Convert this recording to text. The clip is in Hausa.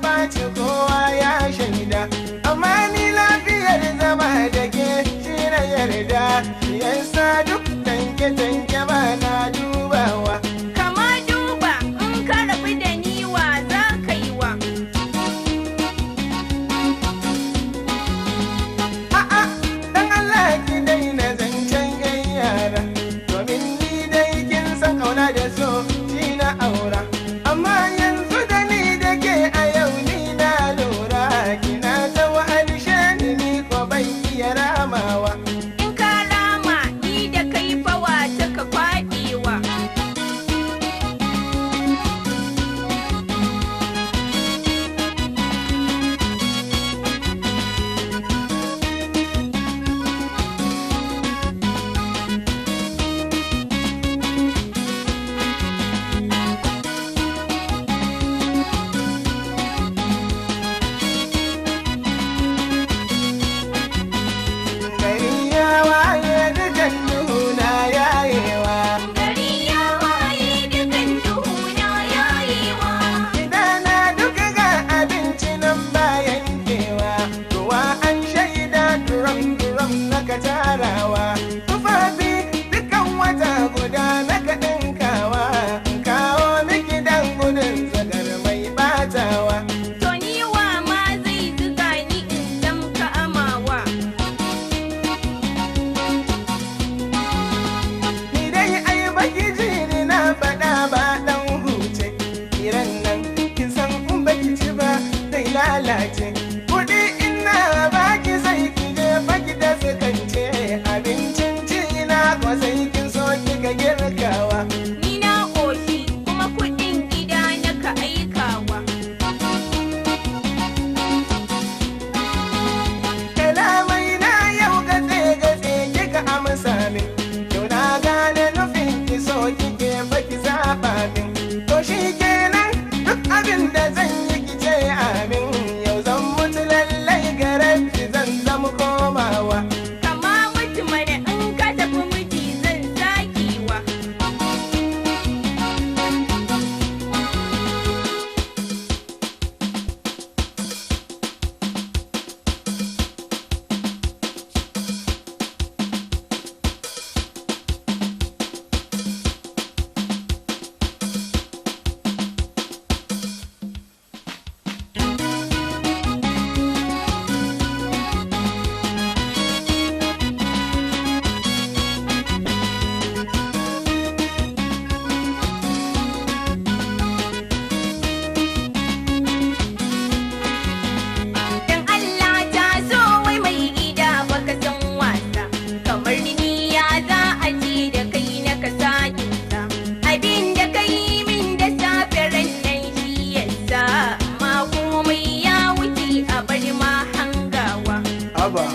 ɓaci kowa ya shaida, amma ni lafiyar zama da ke shi na yarda, yasa duk tanke-tanke ba na dubawa. Kama duba in ka rabu da ni wa za ka yi wa. A'a, dan Allah ki daina zancen yan yara, domin ni dai kin san kauna da so shi na aura. Amma yanzu da ni da ke a yau ni na lura, kina ta wa'alishe ni ko bai iya ramawa. In ka rama ni da kai fawa ta ka kwaɗewa. Gari ya waye dukan duhu na yayewa, Gari ya waye dukan duhu na yayewa. gidana duka ga abinci nan bayan kewa, ruwa an shaida duram-duram na ka tarawa, tufafi dukan wata guda na ka ɗinkawa, in kawo miki dan gudun zagar mai batawa. To ni wa ma zai zuga ni in zamka amawa. Ni dai ai baki ji ni na faɗa ba ɗan huce, kiran nan kin san in baki ci ba zai lalace. Kuɗi ina baki sai ki je baki da sukance, abincin ci na ko sai kin so kika girkawa. Ni na ƙoshi kuma kuɗin gida na ka aikawa. Kalamai na yau gatse-gatse kika amsa min, yau na gane nufin ki so kike baki zaɓa min. To shi kenan duk abin da zan yi ki ce amin, yau zan mutu lallai garar ki zan zama komawa. Kama mutu mana in ka tafi miji zan sakewa. Dan Allah ta zo wai mai gida baka san wasa. Kamar ni ya za a ji da kai na ka sakinsa. Abin da kai min da safe ran nan shi yasa. Ma komai ya wuce a bari ma hangawa. Aba.